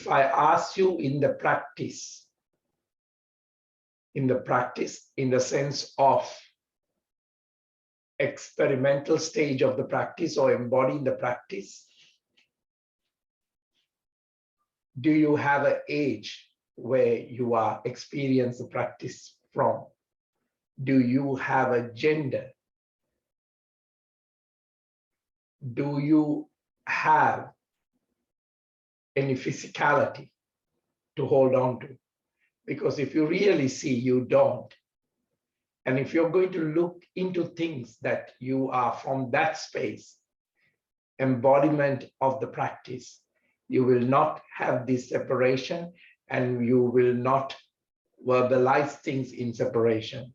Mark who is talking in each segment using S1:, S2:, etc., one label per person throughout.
S1: If I ask you in the practice, in the sense of experimental stage of the practice or embodying the practice, do you have an age where you are experience the practice from? Do you have a gender? Do you have any physicality to hold on to? Because if you really see, you don't. And if you're going to look into things that you are from that space, embodiment of the practice, you will not have this separation and you will not verbalize things in separation.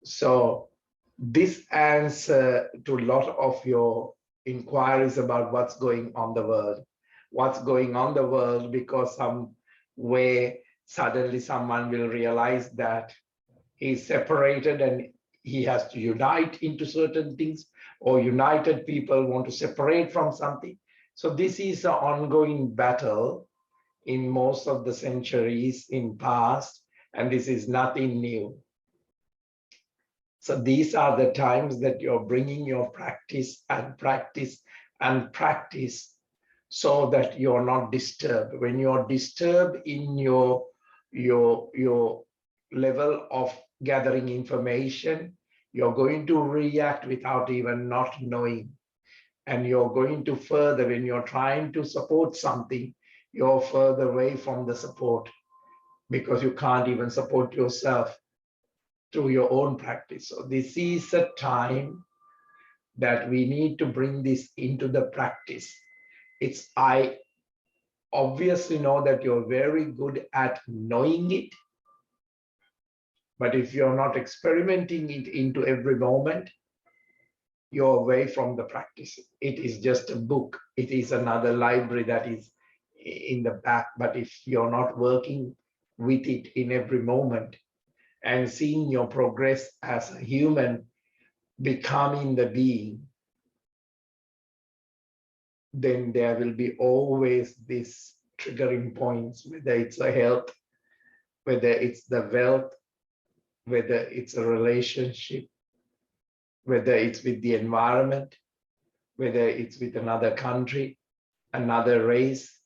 S1: So this answer to a lot of your inquiries about what's going on the world. What's going on the world because some way suddenly someone will realize that he's separated and he has to unite into certain things, or united people want to separate from something. So this is an ongoing battle in most of the centuries in past, and this is nothing new. So these are the times that you're bringing your practice and practice and practice so that you're not disturbed. When you're disturbed in your level of gathering information, you're going to react without even not knowing. And you're going to further, when you're trying to support something, you're further away from the support because you can't even support yourself through your own practice. So this is a time that we need to bring this into the practice. I obviously know that you're very good at knowing it, but if you're not experimenting it into every moment, you're away from the practice. It is just a book. It is another library that is in the back. But if you're not working with it in every moment and seeing your progress as a human becoming the being, then there will be always this triggering points, whether it's a health, whether it's the wealth, whether it's a relationship, whether it's with the environment, whether it's with another country, another race.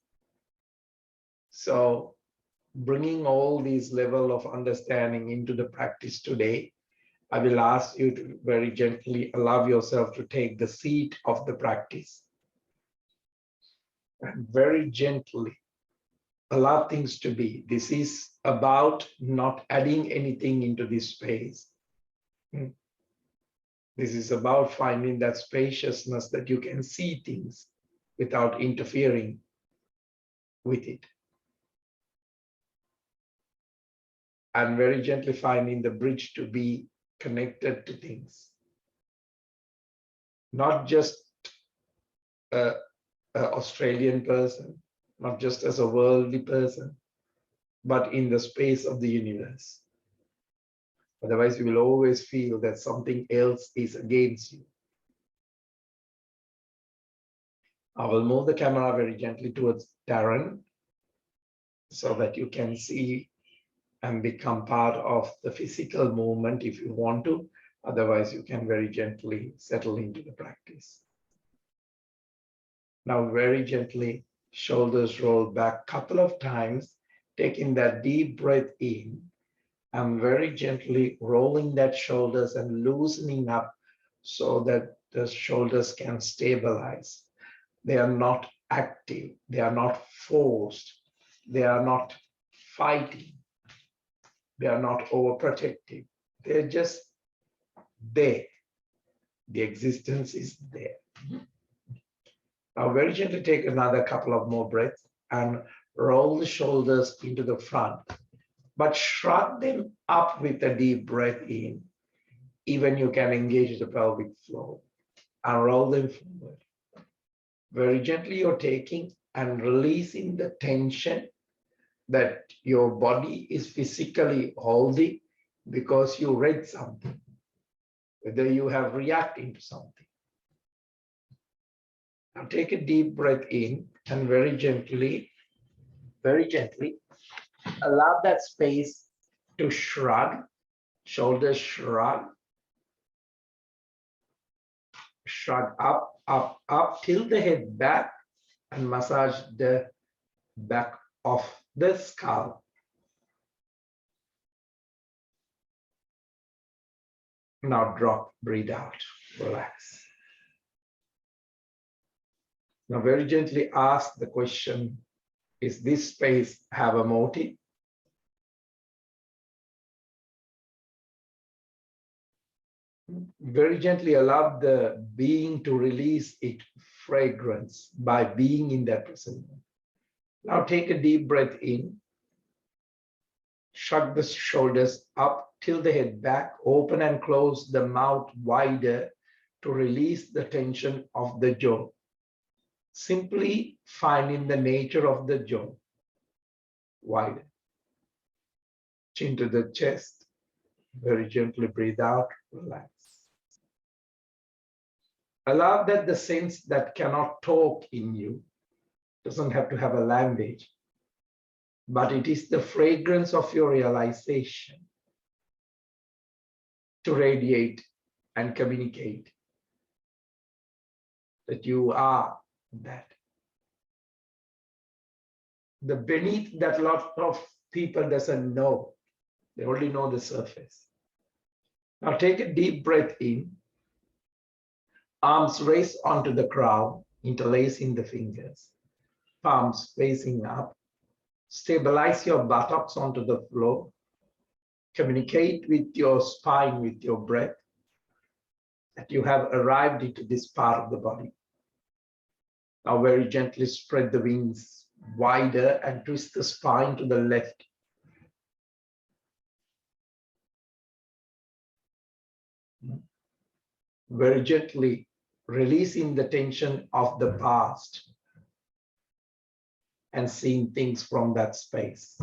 S1: So bringing all these level of understanding into the practice today, I will ask you to very gently allow yourself to take the seat of the practice and very gently allow things to be. This is about not adding anything into this space. This is about finding that spaciousness that you can see things without interfering with it. And very gently finding the bridge to be connected to things. Not just an Australian person, not just as a worldly person, but in the space of the universe. Otherwise, you will always feel that something else is against you. I will move the camera very gently towards Darren so that you can see and become part of the physical movement if you want to. Otherwise, you can very gently settle into the practice. Now, very gently, shoulders roll back a couple of times, taking that deep breath in. I'm very gently rolling that shoulders and loosening up so that the shoulders can stabilize. They are not active. They are not forced. They are not fighting. They are not overprotective. They're just there. The existence is there. Now, very gently take another couple of more breaths and roll the shoulders into the front. But shrug them up with a deep breath in. Even you can engage the pelvic floor and roll them forward. Very gently you're taking and releasing the tension that your body is physically holding because you read something, whether you have reacting to something. Now take a deep breath in and very gently Very gently, allow that space to shrug, shoulders shrug, shrug up, up, up, tilt the head back and massage the back of the skull. Now drop, breathe out, relax. Now very gently ask the question, is this space have a motive? Very gently allow the being to release its fragrance by being in that present. Now take a deep breath in, shrug the shoulders up, tilt the head back, open and close the mouth wider to release the tension of the jaw. Simply finding the nature of the jaw. Wider. Chin to the chest. Very gently breathe out, relax. Allow that the sense that cannot talk in you doesn't have to have a language, but it is the fragrance of your realization to radiate and communicate that you are that. The beneath that a lot of people doesn't know, they only know the surface. Now take a deep breath in, arms raised onto the ground, interlacing the fingers, palms facing up, stabilize your buttocks onto the floor, communicate with your spine, with your breath, that you have arrived into this part of the body. Now very gently spread the wings wider and twist the spine to the left. Very gently releasing the tension of the past and seeing things from that space.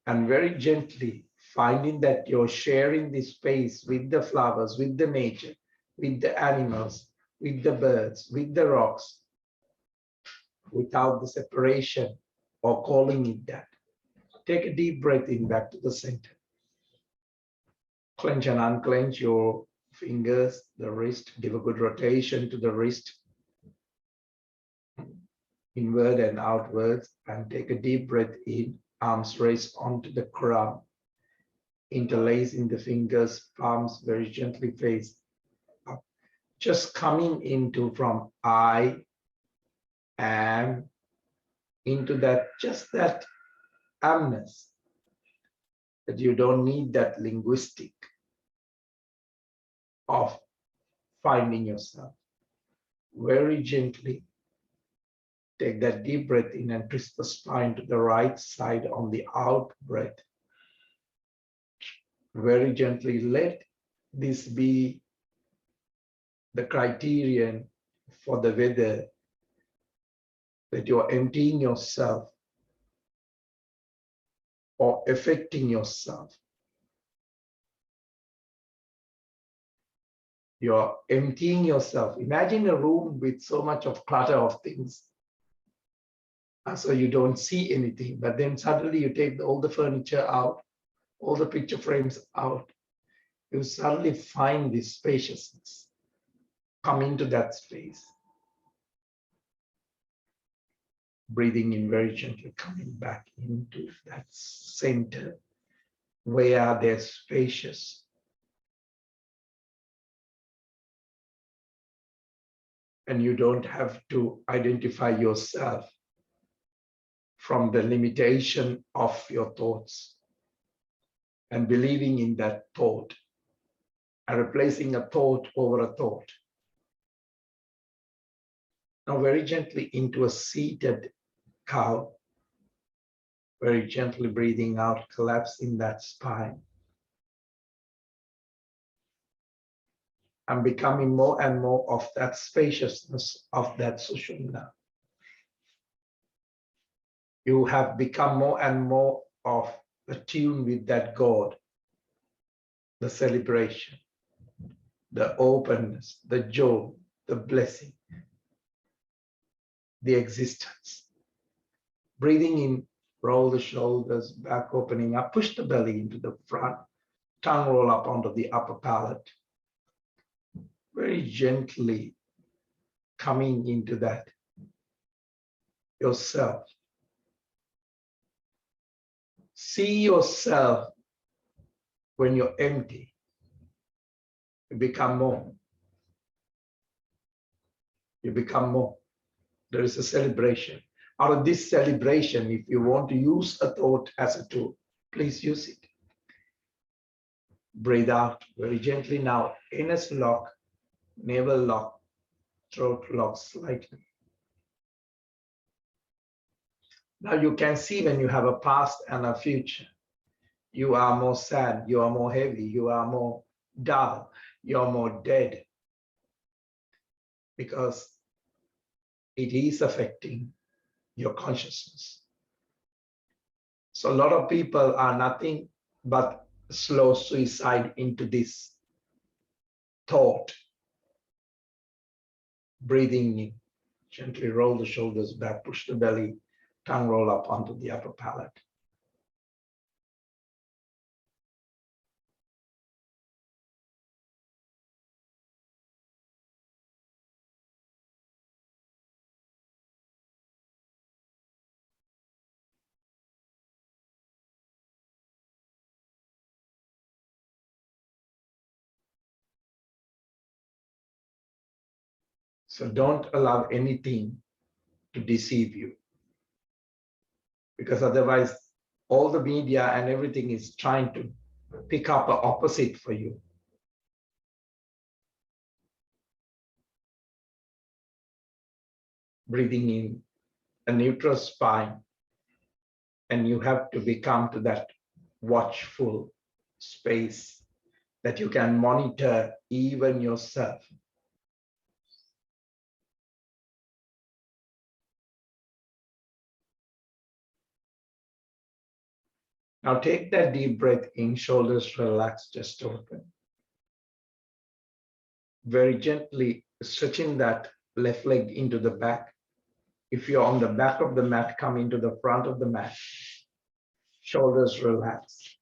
S1: And very gently finding that you're sharing this space with the flowers, with the nature, with the animals, with the birds, with the rocks, without the separation or calling it that. Take a deep breath in back to the center. Clench and unclench your fingers, the wrist, give a good rotation to the wrist, inward and outwards, and take a deep breath in, arms raised onto the ground, interlacing the fingers, palms very gently face up. Just coming into from I am into that, just that amness, that you don't need that linguistic of finding yourself. Very gently take that deep breath in and twist the spine to the right side on the out breath. Very gently let this be the criterion for the weather, that you're emptying yourself or affecting yourself. You're emptying yourself. Imagine a room with so much of clutter of things. So you don't see anything, but then suddenly you take all the furniture out, all the picture frames out. You suddenly find this spaciousness. Come into that space. Breathing in very gently, coming back into that center where there's spacious. And you don't have to identify yourself from the limitation of your thoughts and believing in that thought and replacing a thought over a thought. Now very gently into a seated cow, very gently breathing out, collapsing that spine. And becoming more and more of that spaciousness of that sushumna. You have become more and more of attuned with that God, the celebration, the openness, the joy, the blessing, the existence. Breathing in, roll the shoulders back, opening up, push the belly into the front, tongue roll up onto the upper palate. Very gently coming into that yourself. See yourself when you're empty. You become more. You become more. There is a celebration. Out of this celebration, if you want to use a thought as a tool, please use it. Breathe out very gently now. Anus lock, navel lock, throat lock slightly. Now you can see when you have a past and a future. You are more sad, you are more heavy, you are more dull, you are more dead. Because it is affecting your consciousness. So a lot of people are nothing but slow suicide into this thought. Breathing in, gently roll the shoulders back, push the belly, tongue roll up onto the upper palate. So don't allow anything to deceive you, because otherwise all the media and everything is trying to pick up an opposite for you. Breathing in a neutral spine, and you have to become to that watchful space that you can monitor even yourself. Now take that deep breath in, shoulders relaxed, just open. Very gently stretching that left leg into the back. If you're on the back of the mat, come into the front of the mat. Shoulders relaxed.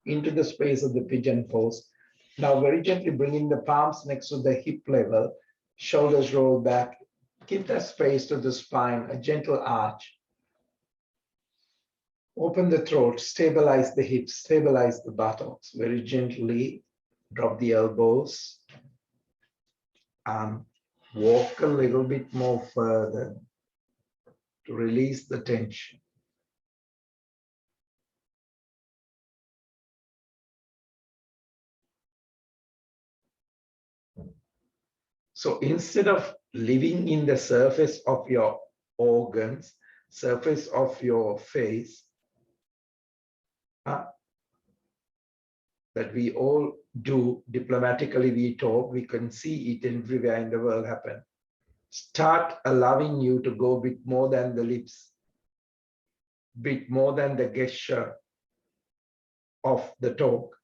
S1: Into the space of the pigeon pose. Now very gently bringing the palms next to the hip level. Shoulders roll back. Give that space to the spine, a gentle arch. Open the throat, stabilize the hips, stabilize the buttocks. Very gently drop the elbows. Walk a little bit more further to release the tension. So instead of living in the surface of your organs, surface of your face, that we all do diplomatically, we talk, we can see it everywhere in the world happen. Start allowing you to go a bit more than the lips, bit more than the gesture of the talk.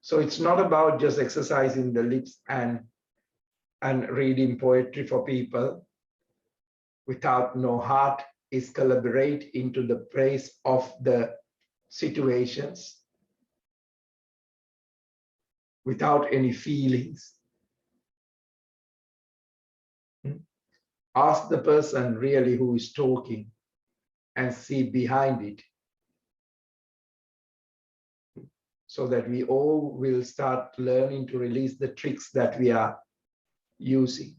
S1: So it's not about just exercising the lips and reading poetry for people without no heart. Is collaborate into the praise of the situations without any feelings. Ask the person really who is talking and see behind it, so that we all will start learning to release the tricks that we are using.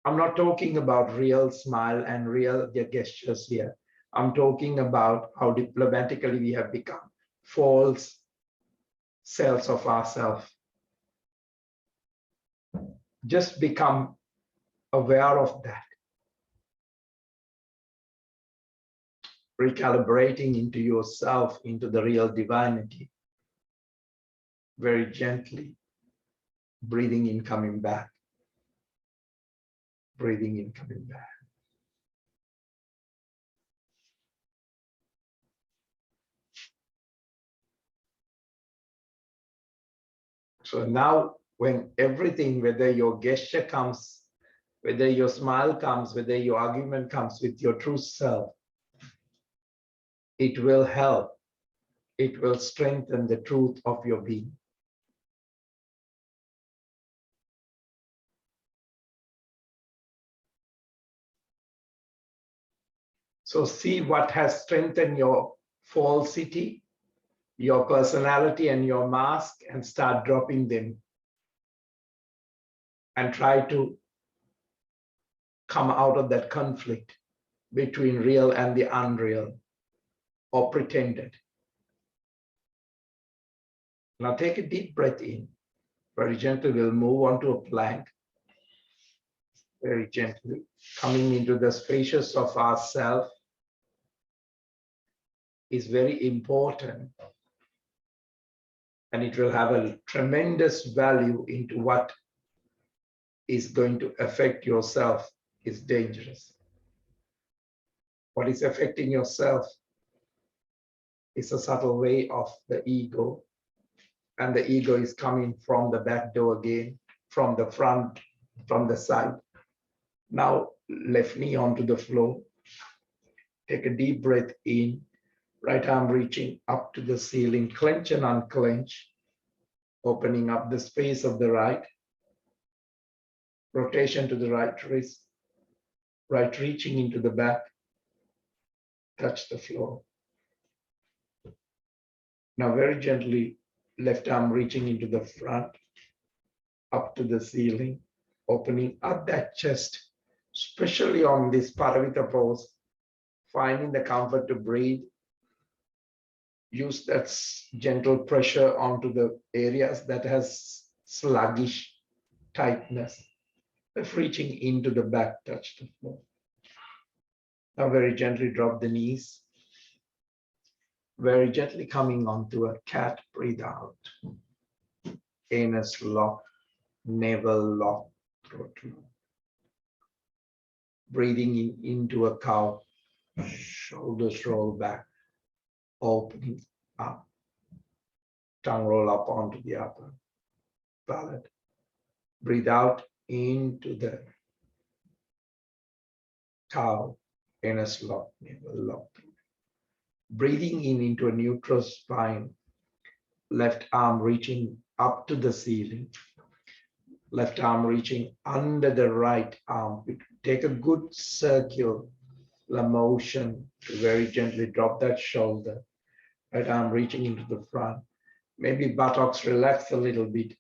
S1: I'm not talking about real smile and real gestures here. I'm talking about how diplomatically we have become false selves of ourselves. Just become aware of that. Recalibrating into yourself, into the real divinity. Very gently, breathing in, coming back. Breathing in, coming back. So now when everything, whether your gesture comes, whether your smile comes, whether your argument comes with your true self, it will help. It will strengthen the truth of your being. So see what has strengthened your falsity, your personality, and your mask, and start dropping them. And try to come out of that conflict between real and the unreal or pretended. Now take a deep breath in. Very gently, we'll move on to a plank. Very gently, coming into the spacious of ourself is very important. And it will have a tremendous value into what is going to affect yourself is dangerous. What is affecting yourself is a subtle way of the ego. And the ego is coming from the back door again, from the front, from the side. Now, left knee onto the floor. Take a deep breath in. Right arm reaching up to the ceiling. Clench and unclench. Opening up the space of the right. Rotation to the right wrist. Right reaching into the back. Touch the floor. Now, very gently, left arm reaching into the front, up to the ceiling, opening up that chest, especially on this Paravita pose, finding the comfort to breathe. Use that gentle pressure onto the areas that has sluggish tightness. If reaching into the back, touch the floor. Now very gently drop the knees. Very gently coming onto a cat, breathe out. Anus lock, navel lock, throat lock. Breathing in into a cow, shoulders roll back, opening up. Tongue roll up onto the upper palate. Breathe out into the cow, anus lock, navel lock. Breathing in into a neutral spine, left arm reaching up to the ceiling, left arm reaching under the right arm. Take a good circular motion to very gently drop that shoulder, right arm reaching into the front. Maybe buttocks relax a little bit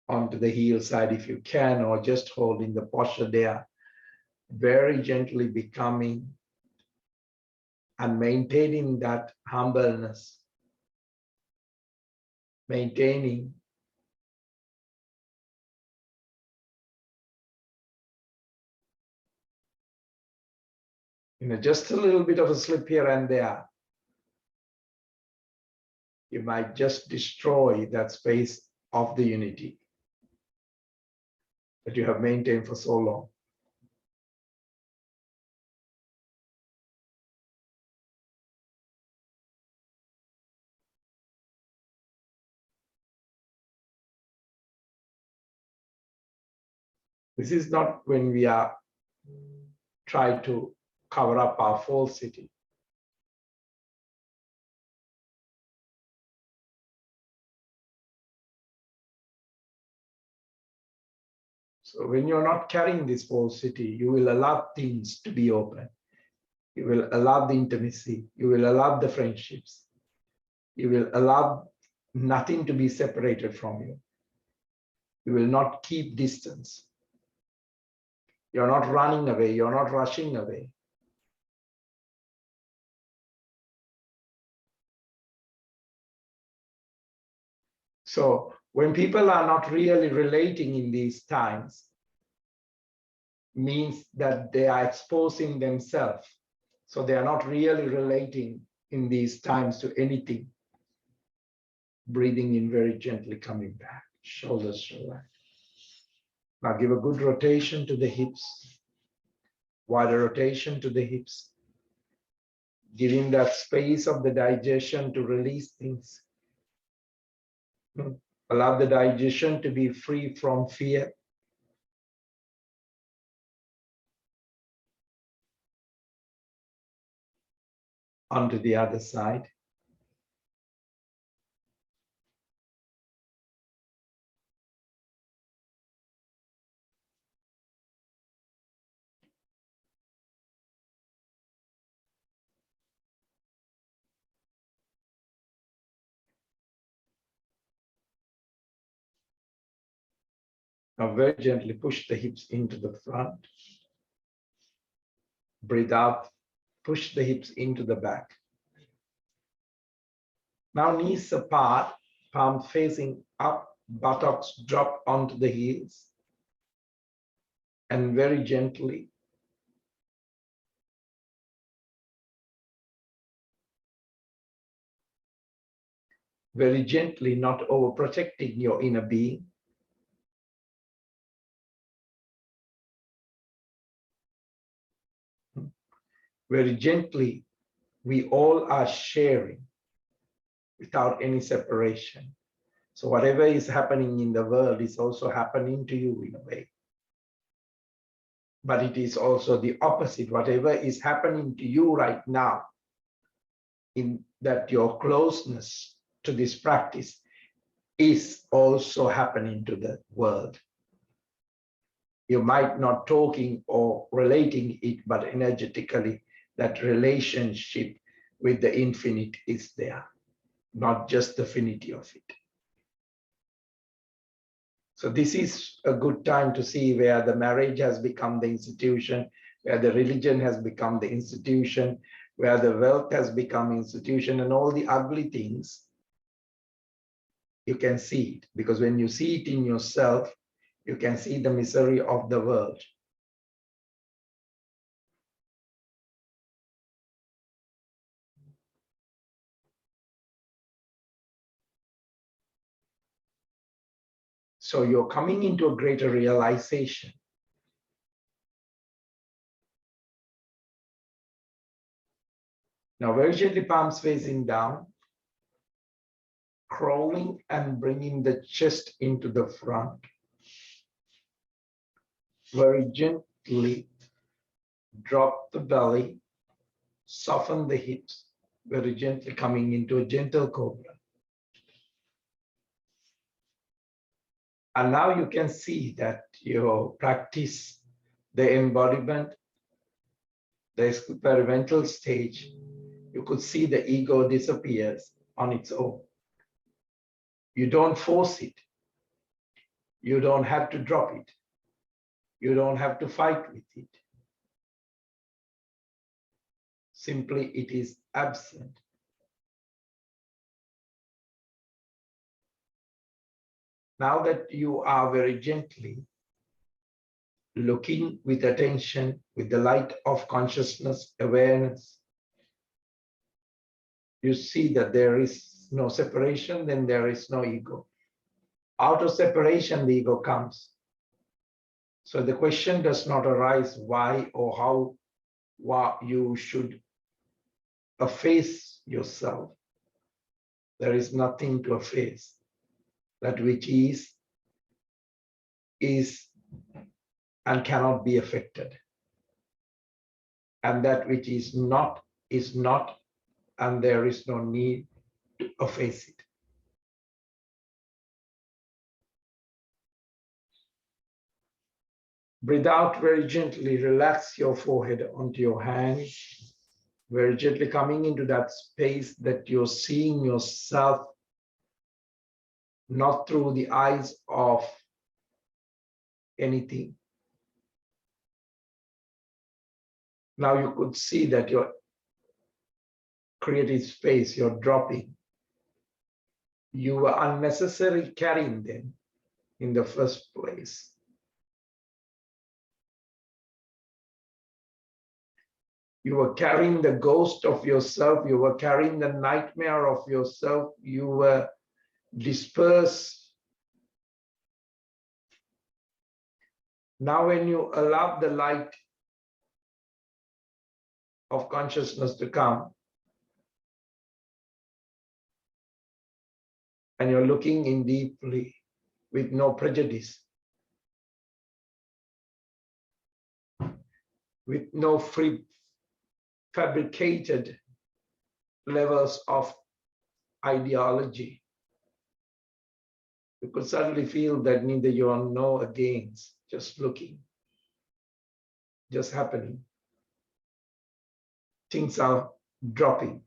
S1: onto the heel side if you can, or just holding the posture there. Very gently becoming and maintaining that humbleness, maintaining just a little bit of a slip here and there. You might just destroy that space of the unity that you have maintained for so long. This is not when we are trying to cover up our falsity. So when you're not carrying this falsity, you will allow things to be open. You will allow the intimacy. You will allow the friendships. You will allow nothing to be separated from you. You will not keep distance. You're not running away. You're not rushing away. So when people are not really relating in these times, means that they are exposing themselves. So they are not really relating in these times to anything. Breathing in very gently, coming back, shoulders relaxed. Now give a good rotation to the hips, wider rotation to the hips, giving that space of the digestion to release things. Allow the digestion to be free from fear. Onto the other side. Now very gently push the hips into the front. Breathe out, push the hips into the back. Now knees apart, palms facing up, buttocks drop onto the heels. And very gently not overprotecting your inner being. Very gently, we all are sharing without any separation. So whatever is happening in the world is also happening to you in a way. But it is also the opposite. Whatever is happening to you right now, in that your closeness to this practice is also happening to the world. You might not talking or relating it, but energetically, that relationship with the infinite is there, not just the finity of it. So this is a good time to see where the marriage has become the institution, where the religion has become the institution, where the wealth has become institution, and all the ugly things. You can see it, because when you see it in yourself, you can see the misery of the world. So you're coming into a greater realization. Now very gently, palms facing down, crawling and bringing the chest into the front. Very gently drop the belly, soften the hips, very gently coming into a gentle cobra. And now you can see that you practice the embodiment, the experimental stage. You could see the ego disappears on its own. You don't force it. You don't have to drop it. You don't have to fight with it. Simply, it is absent. Now that you are very gently looking with attention, with the light of consciousness, awareness, you see that there is no separation, then there is no ego. Out of separation, the ego comes. So the question does not arise why or how you should efface yourself. There is nothing to efface. That which is and cannot be affected. And that which is not, and there is no need to efface it. Breathe out very gently, relax your forehead onto your hands, very gently coming into that space that you're seeing yourself, not through the eyes of anything. Now you could see that your creative space, you're dropping. You were unnecessarily carrying them in the first place. You were carrying the ghost of yourself. You were carrying the nightmare of yourself. You were dispersed Now, when you allow the light of consciousness to come, and you're looking in deeply with no prejudice, with no fabricated levels of ideology, you could suddenly feel that neither you are no against, just looking, just happening. Things are dropping.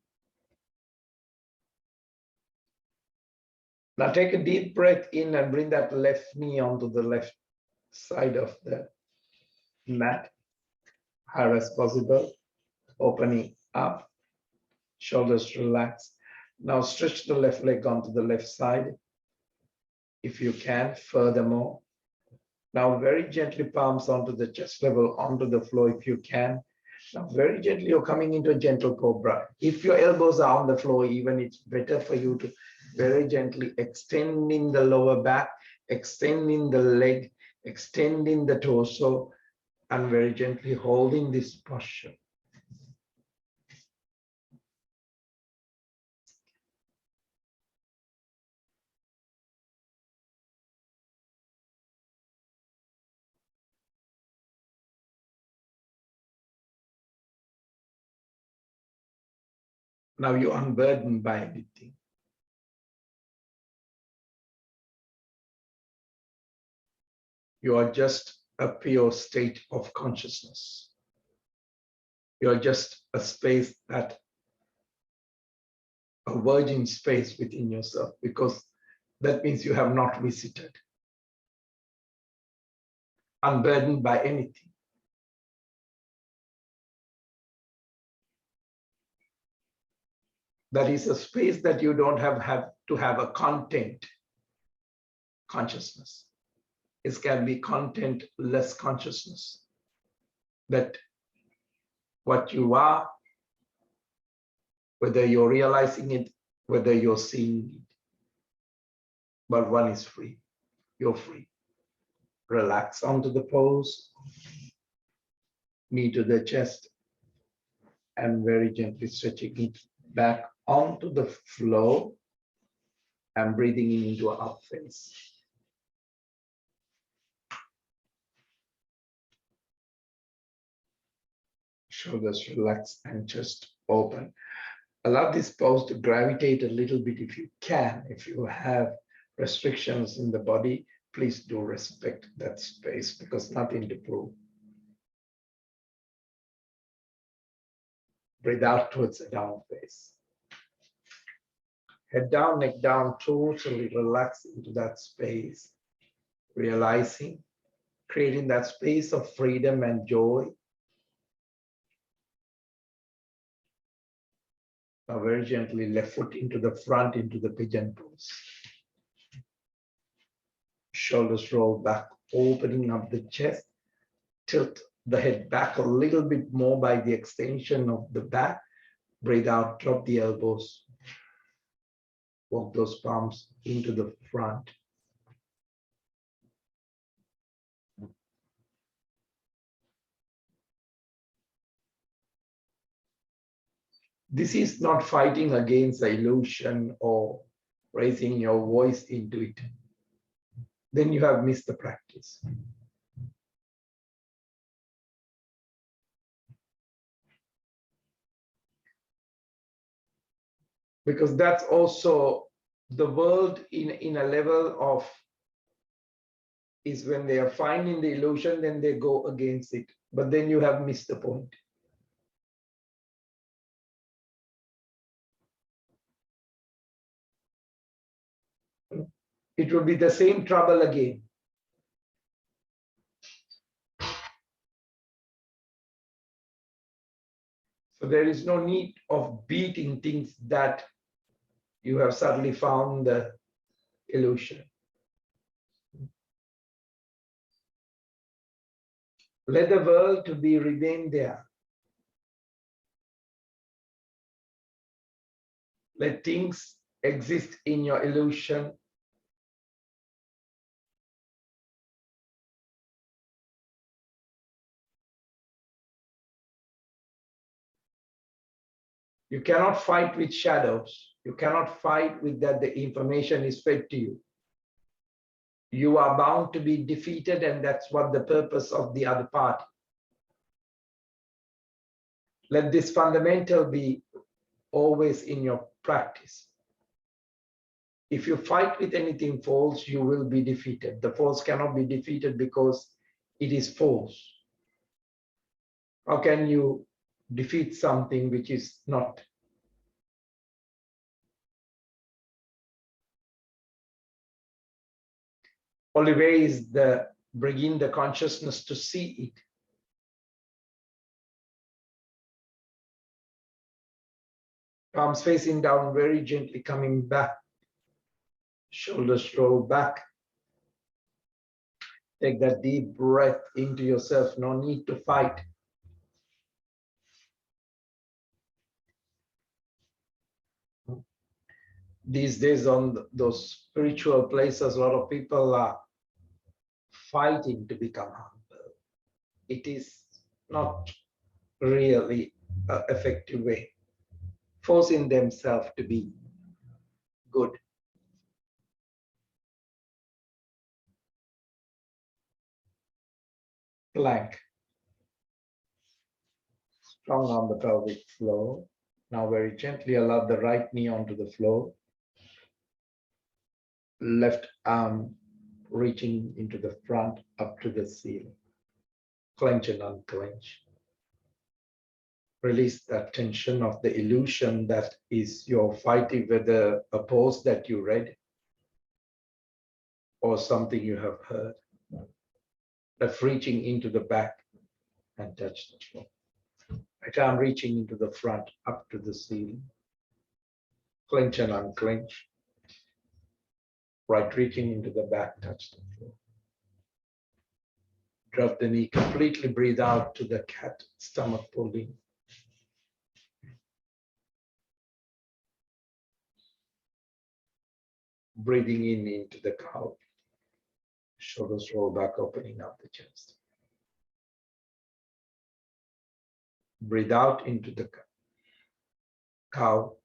S1: Now take a deep breath in and bring that left knee onto the left side of the mat, high as possible, opening up, shoulders relaxed. Now stretch the left leg onto the left side, if you can, furthermore. Now very gently palms onto the chest level, onto the floor if you can. Now very gently you're coming into a gentle cobra. If your elbows are on the floor, even it's better for you to very gently extending the lower back, extending the leg, extending the torso, and very gently holding this posture. Now you're unburdened by anything. You are just a pure state of consciousness. You are just a space that, a virgin space within yourself, because that means you have not visited. Unburdened by anything. That is a space that you don't have to have a content consciousness. It can be content-less consciousness. That what you are, whether you're realizing it, whether you're seeing it, but one is free. You're free. Relax onto the pose, knee to the chest, and very gently stretching it back onto the floor and breathing in into an up face. Shoulders relaxed and chest open. Allow this pose to gravitate a little bit if you can. If you have restrictions in the body, please do respect that space, because nothing to prove. Breathe out towards the down face. Head down, neck down, totally relax into that space, realizing, creating that space of freedom and joy. Now very gently, left foot into the front, into the pigeon pose. Shoulders roll back, opening up the chest. Tilt the head back a little bit more by the extension of the back. Breathe out, drop the elbows. Walk those palms into the front. This is not fighting against the illusion or raising your voice into it. Then you have missed the practice. Because that's also the world in a level of, is when they are finding the illusion, then they go against it. But then you have missed the point. It will be the same trouble again. So there is no need of beating things that you have suddenly found the illusion. Let the world to be remain there. Let things exist in your illusion. You cannot fight with shadows. You cannot fight with that the information is fed to you. You are bound to be defeated, and that's what the purpose of the other party. Let this fundamental be always in your practice. If you fight with anything false, you will be defeated. The false cannot be defeated because it is false. How can you defeat something which is not? Only way is the bringing the consciousness to see it. Palms facing down, very gently coming back. Shoulders roll back. Take that deep breath into yourself. No need to fight. These days on those spiritual places, a lot of people are fighting to become humble. It is not really an effective way. Forcing themselves to be good. Plank. Strong on the pelvic floor. Now very gently allow the right knee onto the floor. Left arm reaching into the front up to the ceiling. Clench and unclench. Release that tension of the illusion that is you're fighting with a pose that you read or something you have heard. Left reaching into the back and touch the floor. Right arm reaching into the front up to the ceiling. Clench and unclench. Right reaching into the back, touch the floor. Drop the knee, completely breathe out to the cat, stomach pulling. Breathing in into the cow. Shoulders roll back, opening up the chest. Breathe out into the cow.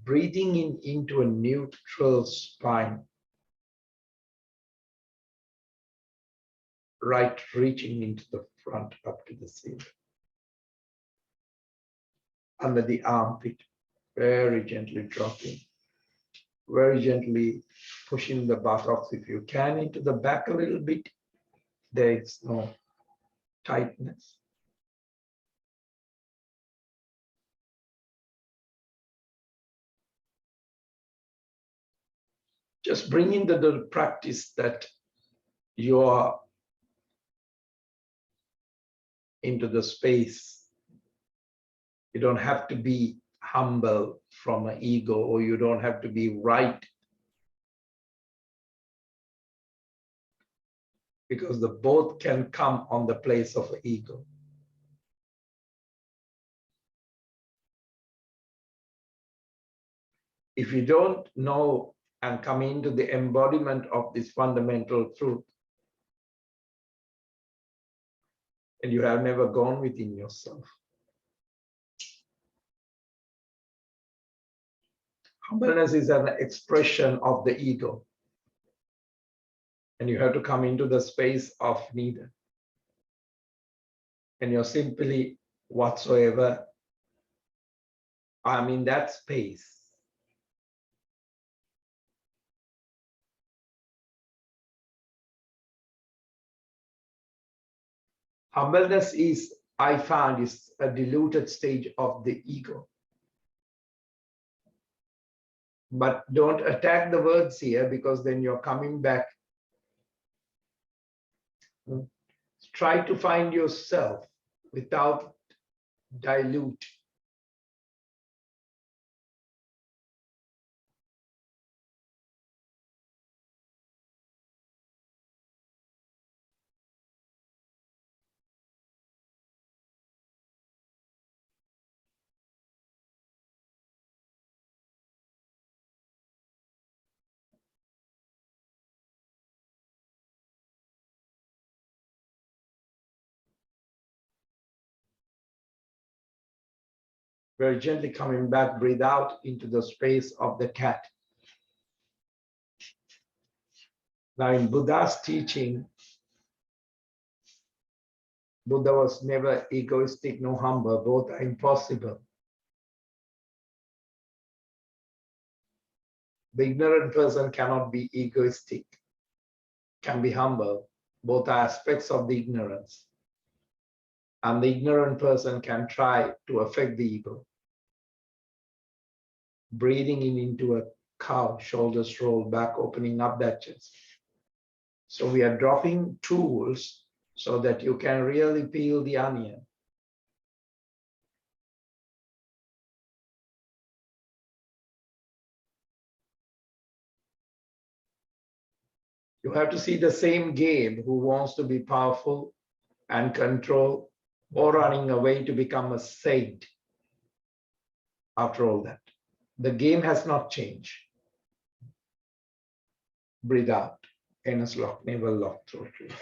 S1: Breathing in into a neutral spine. Right reaching into the front up to the ceiling. Under the armpit, very gently dropping. Very gently pushing the buttocks if you can into the back a little bit. There is no tightness. Just bring in the practice that you are into the space. You don't have to be humble from an ego, or you don't have to be right, because the both can come on the place of an ego. If you don't know and come into the embodiment of this fundamental truth, and you have never gone within yourself, humbleness is an expression of the ego. And you have to come into the space of neither. And you're simply whatsoever. I'm in that space. Humbleness is, I found, is a diluted stage of the ego. But don't attack the words here, because then you're coming back. Try to find yourself without dilute. Very gently coming back, breathe out into the space of the cat. Now in Buddha's teaching, Buddha was never egoistic nor humble, both are impossible. The ignorant person cannot be egoistic, can be humble. Both are aspects of the ignorance. And the ignorant person can try to affect the ego. Breathing in into a cow, shoulders rolled back, opening up that chest. So we are dropping tools so that you can really peel the onion. You have to see the same Gabe who wants to be powerful and control or running away to become a saint. After all that, the game has not changed. Breathe out. Anus lock, navel lock, throat release.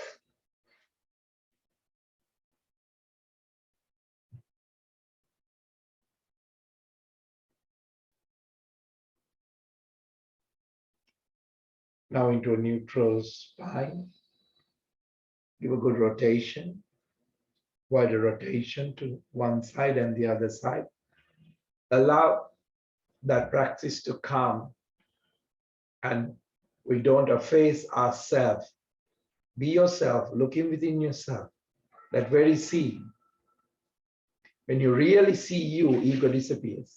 S1: Now into a neutral spine. Give a good rotation, wider rotation to one side and the other side. Allow that practice to come, and we don't efface ourselves. Be yourself, looking within yourself, that very seeing. When you really see you, ego disappears.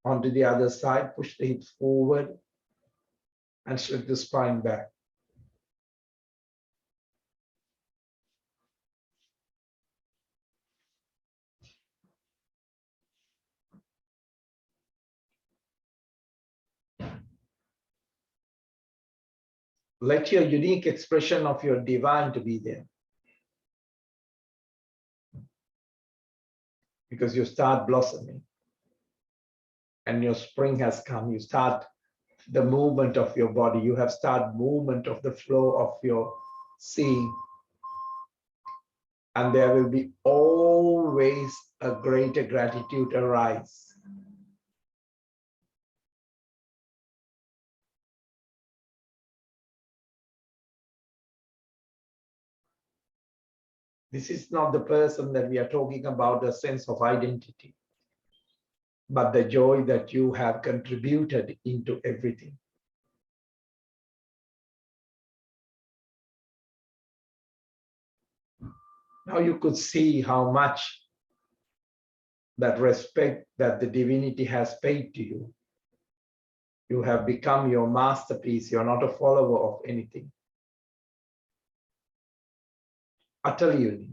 S1: Onto the other side, push the hips forward and slip the spine back. Let your unique expression of your divine to be there. Because you start blossoming and your spring has come. You start the movement of your body. You have started movement of the flow of your seeing. And there will be always a greater gratitude arise. This is not the person that we are talking about, the sense of identity, but the joy that you have contributed into everything. Now you could see how much that respect that the divinity has paid to you. You have become your masterpiece. You're not a follower of anything. Utterly unique.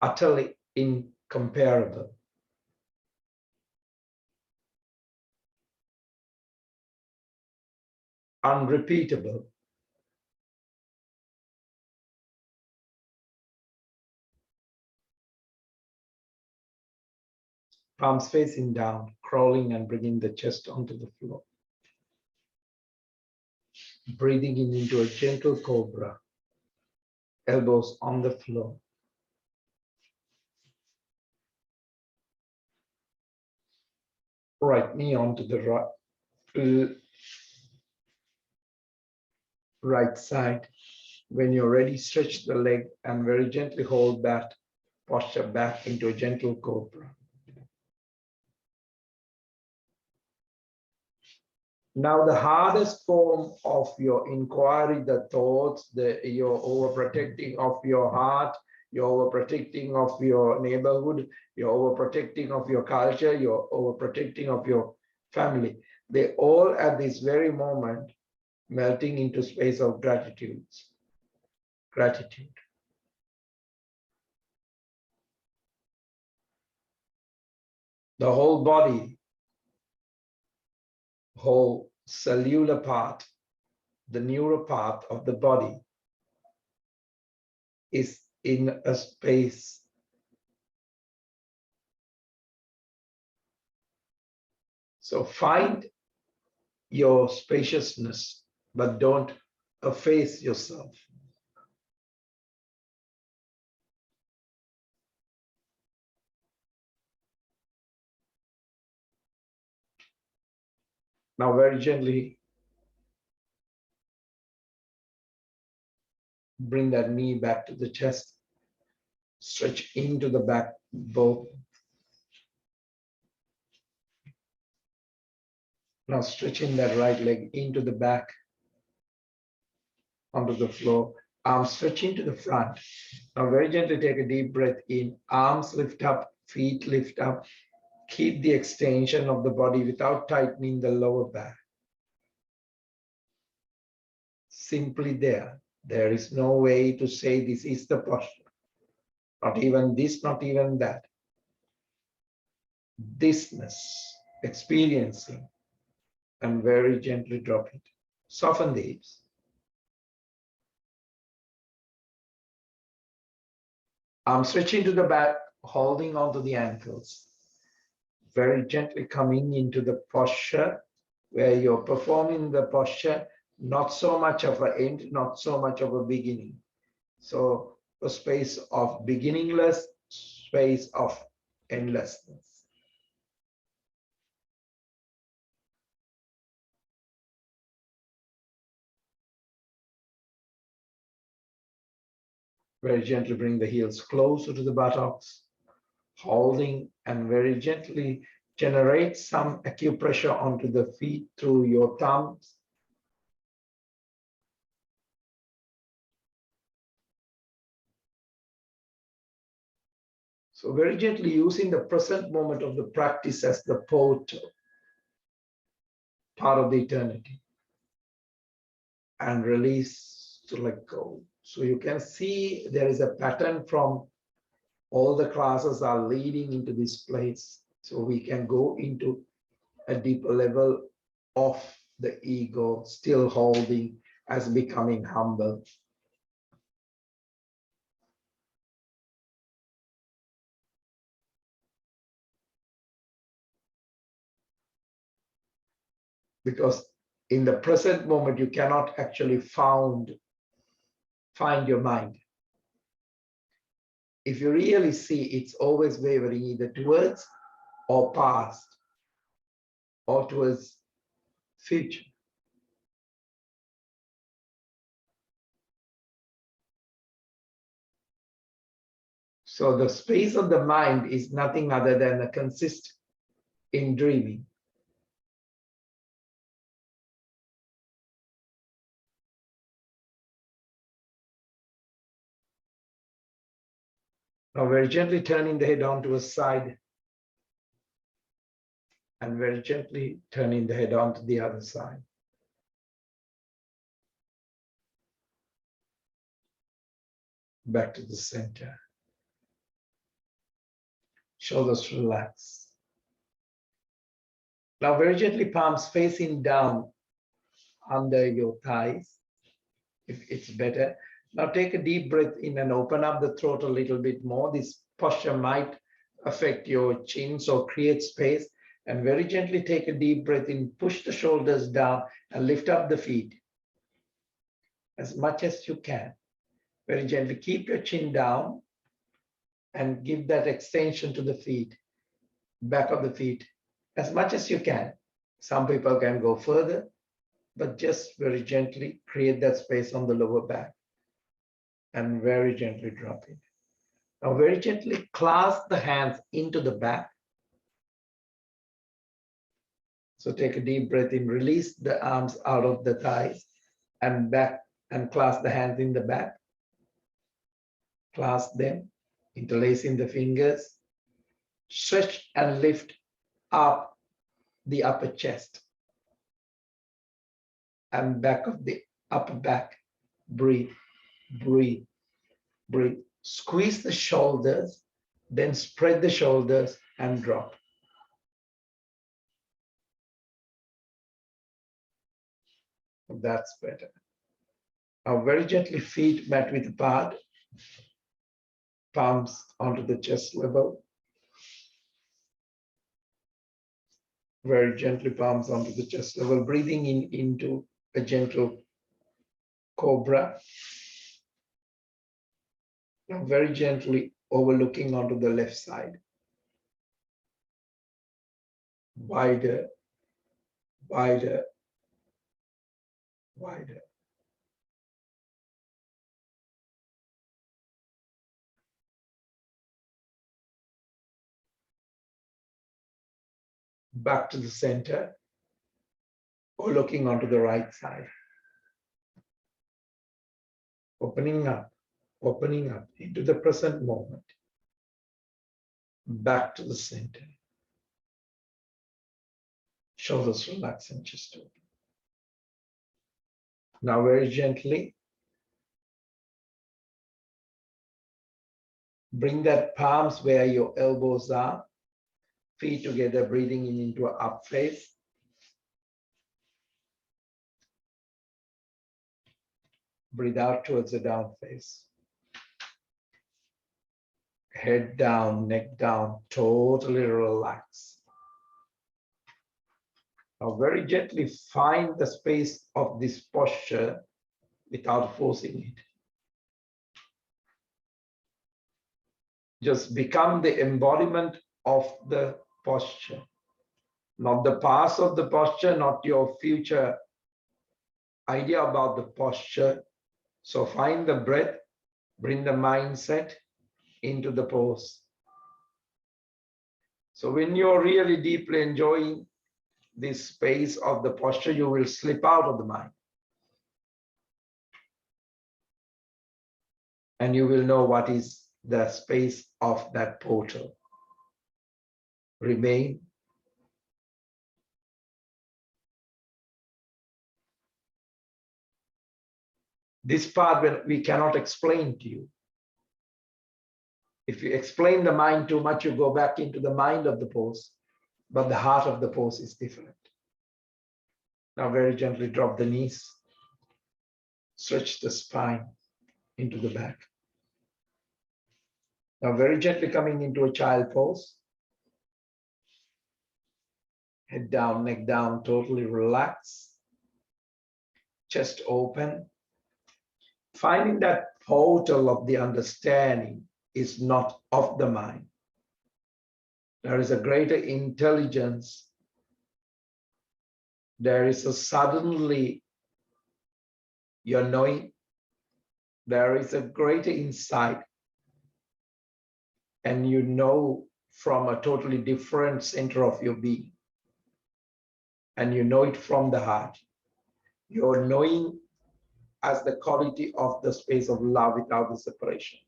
S1: Utterly incomparable. Unrepeatable. Palms facing down, crawling and bringing the chest onto the floor. Breathing in into a gentle cobra. Elbows on the floor. Right knee onto the right side. When you're ready, stretch the leg and very gently hold that posture back into a gentle cobra. Now the hardest form of your inquiry, the thoughts, your overprotecting of your heart, your overprotecting of your neighborhood, your overprotecting of your culture, your overprotecting of your family, they all at this very moment melting into space of gratitude. Gratitude. The whole body, whole cellular part, the neural part of the body is in a space. So find your spaciousness, but don't efface yourself. Now very gently bring that knee back to the chest. Stretch into the back both. Now stretching that right leg into the back, onto the floor. Arms stretching to the front. Now very gently take a deep breath in. Arms lift up, feet lift up. Keep the extension of the body without tightening the lower back. Simply there. There is no way to say this is the posture. Not even this, not even that. Thisness, experiencing, and very gently drop it. Soften the hips. Arms stretching to the back, holding onto the ankles. Very gently coming into the posture where you're performing the posture, not so much of an end, not so much of a beginning. So a space of beginningless, space of endlessness. Very gently bring the heels closer to the buttocks, holding, and very gently generate some acupressure onto the feet through your thumbs. So very gently using the present moment of the practice as the portal, part of the eternity, and release to let go. So you can see there is a pattern from all the classes are leading into this place. So we can go into a deeper level of the ego, still holding as becoming humble. Because in the present moment, you cannot actually find your mind. If you really see, it's always wavering either towards or past or towards future. So the space of the mind is nothing other than a consist in dreaming. Now very gently turning the head onto a side and very gently turning the head onto the other side. Back to the center. Shoulders relax. Now very gently palms facing down under your thighs, if it's better. Now take a deep breath in and open up the throat a little bit more. This posture might affect your chin, so create space. And very gently take a deep breath in, push the shoulders down and lift up the feet as much as you can. Very gently keep your chin down and give that extension to the feet, back of the feet, as much as you can. Some people can go further, but just very gently create that space on the lower back and very gently drop it. Now very gently clasp the hands into the back. So take a deep breath in, release the arms out of the thighs and back and clasp the hands in the back. Clasp them, interlacing the fingers. Stretch and lift up the upper chest and back of the upper back. Breathe, breathe, breathe. Squeeze the shoulders, then spread the shoulders and drop. That's better. Now very gently feet mat width apart, palms onto the chest level. Very gently palms onto the chest level, breathing in into a gentle cobra. Now very gently overlooking onto the left side. Wider, wider, wider. Back to the center or looking onto the right side. Opening up into the present moment. Back to the center. Shoulders relax and chest open. Now very gently, bring that palms where your elbows are, feet together, breathing in into an up face. Breathe out towards the down face. Head down, neck down, totally relax. Now very gently find the space of this posture without forcing it. Just become the embodiment of the posture, not the past of the posture, not your future idea about the posture. So find the breath, bring the mindset into the pose. So when you're really deeply enjoying this space of the posture, you will slip out of the mind. And you will know what is the space of that portal. Remain. This part we cannot explain to you. If you explain the mind too much, you go back into the mind of the pose, but the heart of the pose is different. Now very gently drop the knees, stretch the spine into the back. Now very gently coming into a child pose. Head down, neck down, totally relax. Chest open. Finding that portal of the understanding is not of the mind. There is a greater intelligence. There is a suddenly you're knowing. There is a greater insight. And you know from a totally different center of your being. And you know it from the heart. You're knowing as the quality of the space of love without the separation.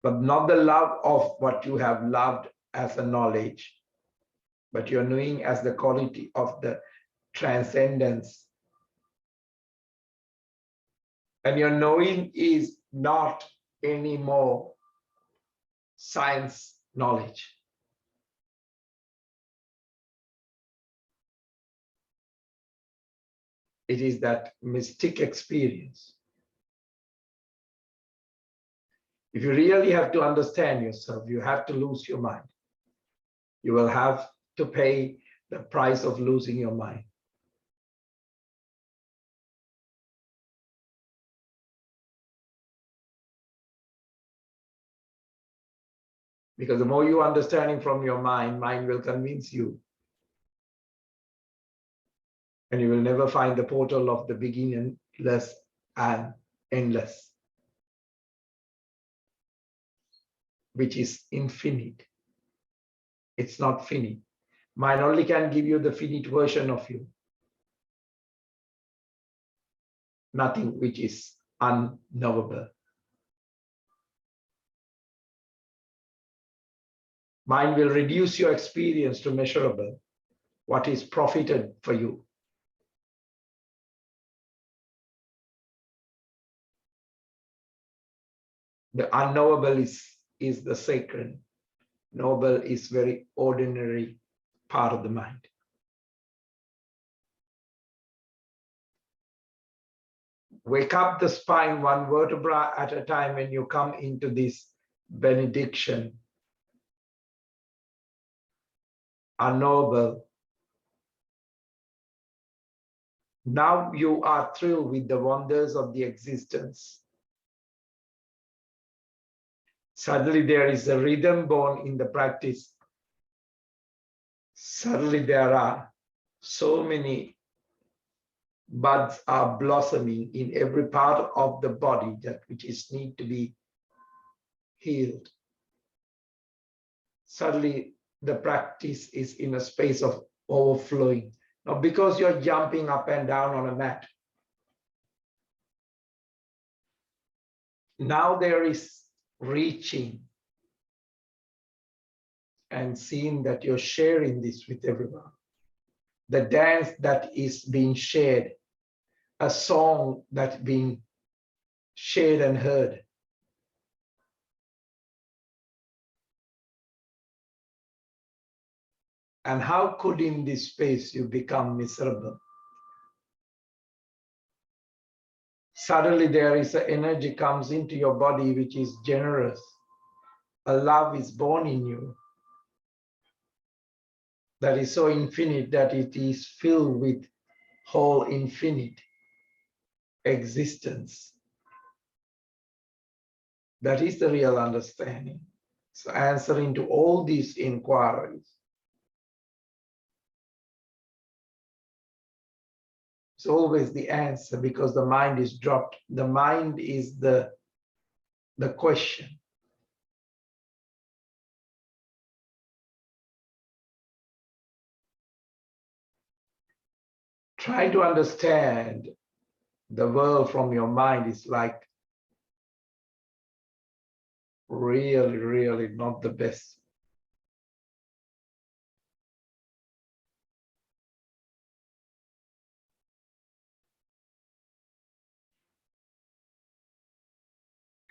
S1: But not the love of what you have loved as a knowledge, but you're knowing as the quality of the transcendence. And your knowing is not anymore science knowledge. It is that mystic experience. If you really have to understand yourself, you have to lose your mind. You will have to pay the price of losing your mind. Because the more you understanding from your mind, mind will convince you. And you will never find the portal of the beginningless and endless, which is infinite. It's not finite. Mind only can give you the finite version of you. Nothing which is unknowable. Mind will reduce your experience to measurable, what is profited for you. The unknowable is the sacred. Knowable is very ordinary part of the mind. Wake up the spine one vertebra at a time when you come into this benediction. Unknowable. Now you are thrilled with the wonders of the existence. Suddenly there is a rhythm born in the practice. Suddenly there are So many buds are blossoming in every part of the body that which is need to be healed. Suddenly the practice is in a space of overflowing. Now, because you're jumping up and down on a mat, now there is reaching and seeing that you're sharing this with everyone. The dance that is being shared, a song that's being shared and heard. And how could in this space you become miserable? Suddenly there is an energy comes into your body which is generous. A love is born in you that is so infinite that it is filled with whole infinite existence. That is the real understanding. So answering to all these inquiries. It's always the answer because the mind is dropped. The mind is the question. Try to understand the world from your mind is like really, really not the best.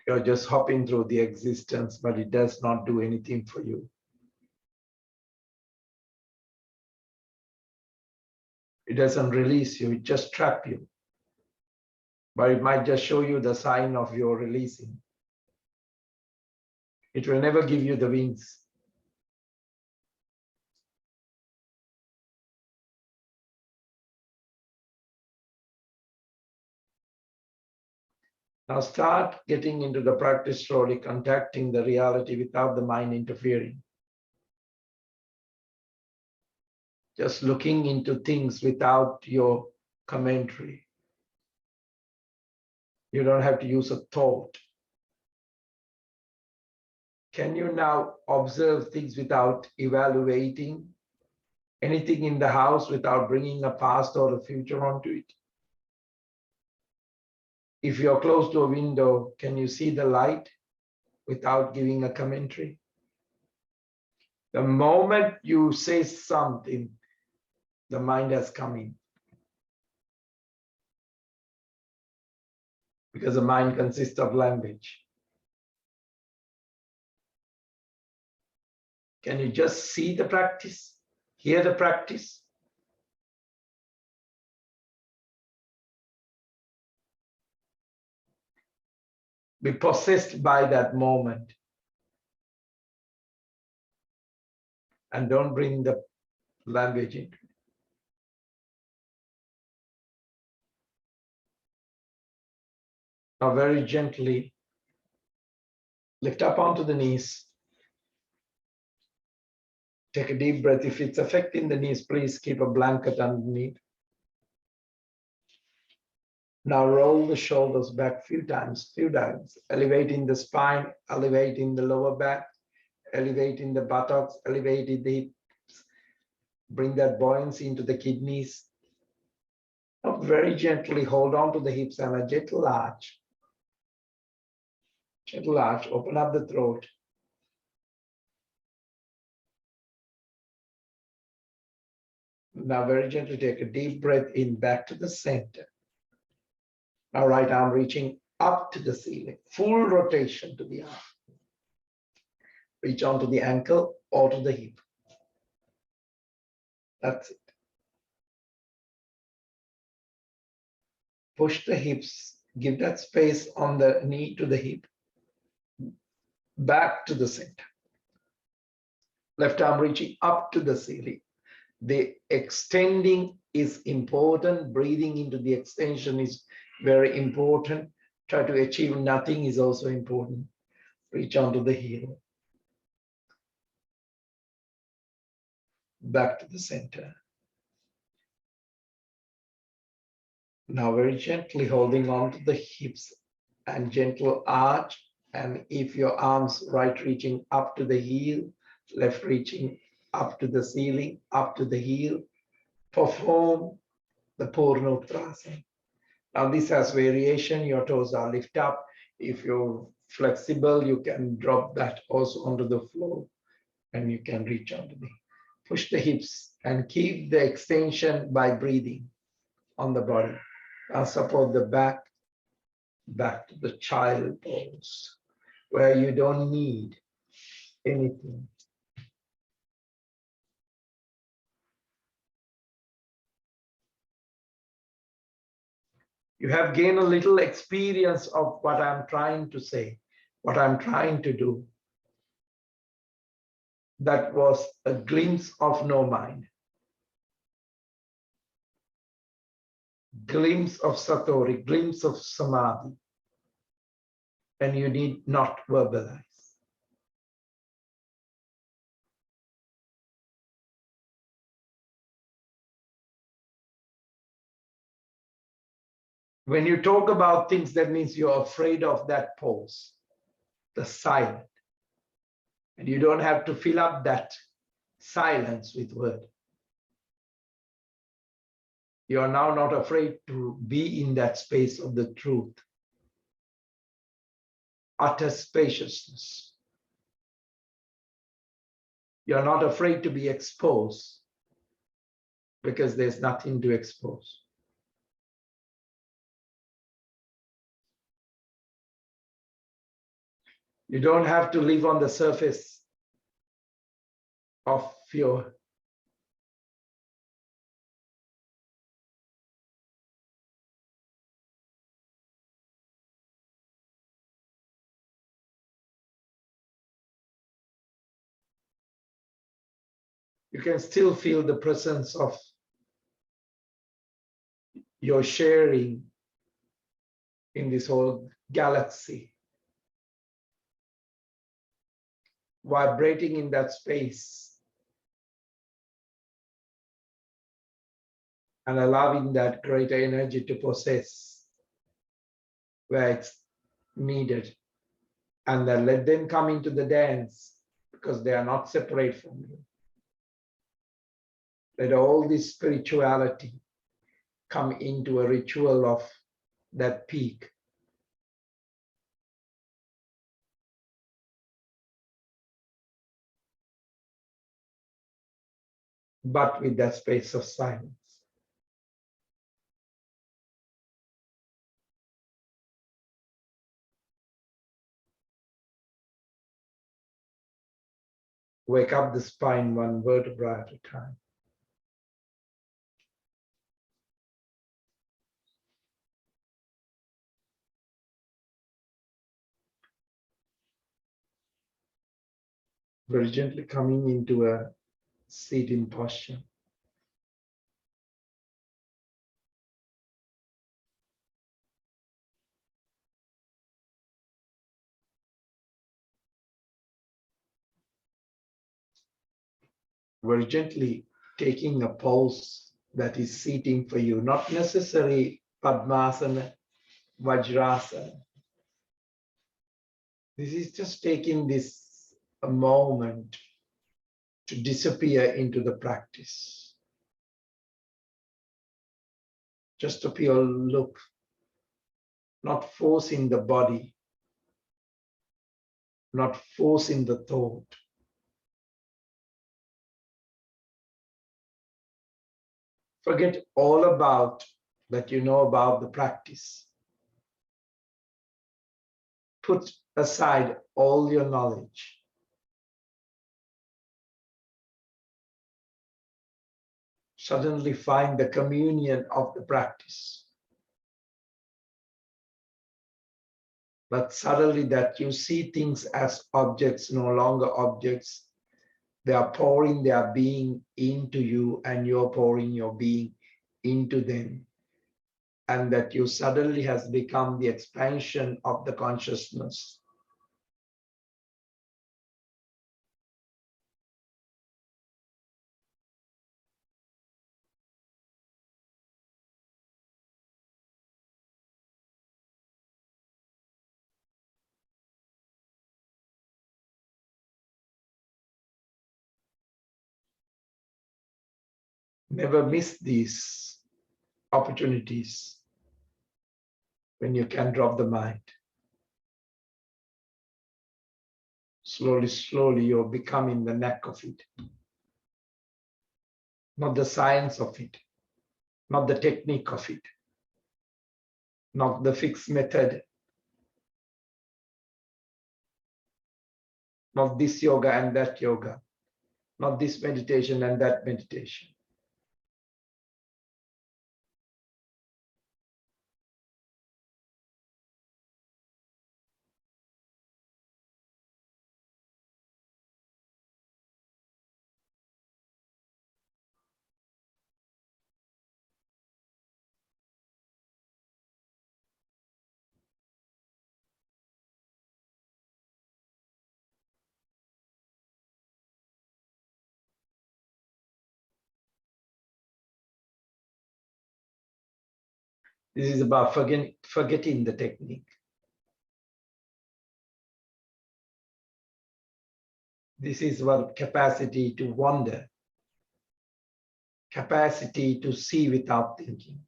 S1: You're just hopping through the existence, but it does not do anything for you. It doesn't release you, it just traps you. But it might just show you the sign of your releasing. It will never give you the wings. Now start getting into the practice slowly, contacting the reality without the mind interfering. Just looking into things without your commentary. You don't have to use a thought. Can you now observe things without evaluating anything in the house without bringing a past or a future onto it? If you're close to a window, can you see the light without giving a commentary? The moment you say something, the mind has come in. Because the mind consists of language. Can you just see the practice? Hear the practice? Be possessed by that moment. And don't bring the language into it. Now very gently lift up onto the knees. Take a deep breath. If it's affecting the knees, please keep a blanket underneath. Now roll the shoulders back few times, elevating the spine, elevating the lower back, elevating the buttocks, elevating the hips. Bring that buoyancy into the kidneys. Now very gently hold on to the hips and a gentle arch. Gentle arch, open up the throat. Now very gently take a deep breath in back to the center. Now right arm reaching up to the ceiling, full rotation to the arm. Reach onto the ankle or to the hip. That's it. Push the hips, give that space on the knee to the hip. Back to the center. Left arm reaching up to the ceiling. The extending is important. Breathing into the extension is very important. Try to achieve nothing is also important. Reach onto the heel. Back to the center. Now very gently holding on to the hips and gentle arch. And if your arms right reaching up to the heel, left reaching up to the ceiling, up to the heel, perform the Purna Uttanasana. Now this has variation. Your toes are lift up. If you're flexible, you can drop that also onto the floor and you can reach onto the push the hips and keep the extension by breathing on the body. Now support the back to the child pose where you don't need anything. You have gained a little experience of what I'm trying to say, what I'm trying to do. That was a glimpse of no mind, glimpse of satori, glimpse of samadhi, and you need not verbalize. When you talk about things, that means you're afraid of that pose, the silent. And you don't have to fill up that silence with word. You are now not afraid to be in that space of the truth, utter spaciousness. You're not afraid to be exposed because there's nothing to expose. You don't have to live on the surface of your you can still feel the presence of your sharing in this whole galaxy, vibrating in that space and allowing that greater energy to possess where it's needed. And then let them come into the dance because they are not separate from you. Let all this spirituality come into a ritual of that peak. But with that space of silence. Wake up the spine one vertebra at a time. Very gently coming into a seated posture. Very gently taking a pose that is seating for you, not necessarily Padmasana, Vajrasana. This is just taking this a moment to disappear into the practice. Just a pure look, not forcing the body, not forcing the thought. Forget all about that you know about the practice. Put aside all your knowledge. Suddenly find the communion of the practice. But suddenly that you see things as objects, no longer objects. They are pouring their being into you and you're pouring your being into them. And that you suddenly has become the expansion of the consciousness. Never miss these opportunities when you can drop the mind. Slowly, slowly, you're becoming the knack of it. Not the science of it, not the technique of it, not the fixed method, not this yoga and that yoga, not this meditation and that meditation. This is about forgetting the technique. This is what capacity to wonder, capacity to see without thinking,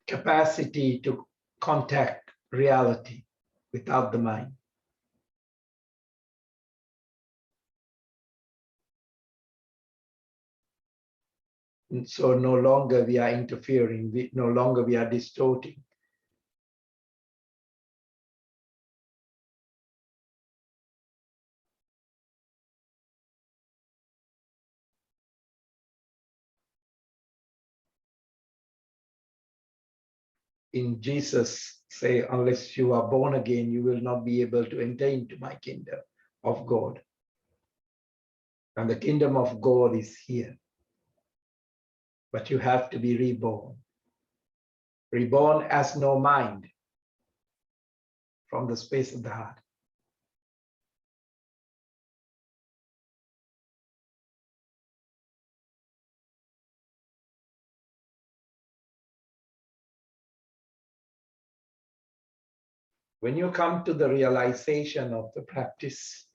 S1: capacity to contact reality without the mind. And so no longer we are interfering, no longer we are distorting. In Jesus say, unless you are born again, you will not be able to enter into my kingdom of God. And the kingdom of God is here. But you have to be reborn. Reborn as no mind from the space of the heart. When you come to the realization of the practice,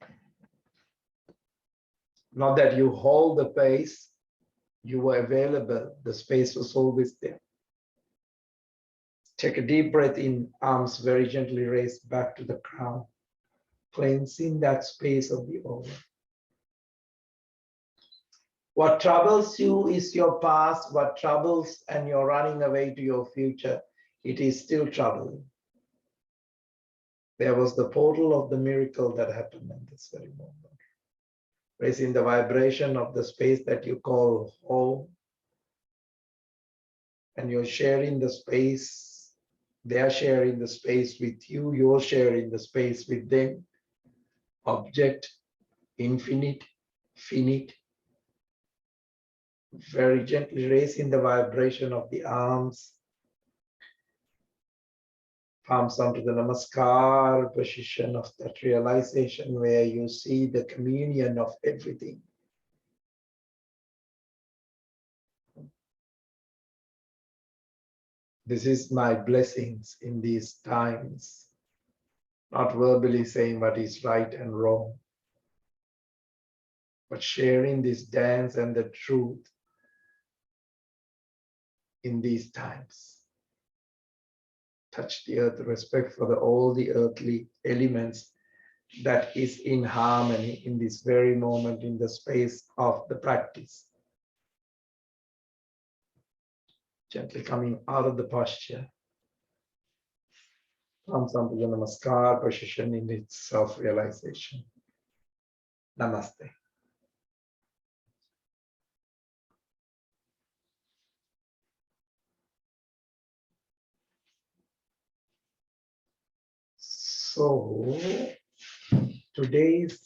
S1: not that you hold the place, you were available, the space was always there. Take a deep breath in, arms very gently raised back to the crown, cleansing that space of the aura. What troubles you is your past, what troubles and you're running away to your future, it is still troubling. There was the portal of the miracle that happened in this very moment. Raising the vibration of the space that you call home, and you're sharing the space, they're sharing the space with you, you're sharing the space with them. Object, infinite, finite. Very gently raising the vibration of the arms, palms onto the namaskar position of that realization where you see the communion of everything. This is my blessings in these times, not verbally saying what is right and wrong, but sharing this dance and the truth in these times. Touch the earth, respect for all the earthly elements that is in harmony in this very moment in the space of the practice. Gently coming out of the posture. Comes onto the namaskar position in its self-realization. Namaste. So today's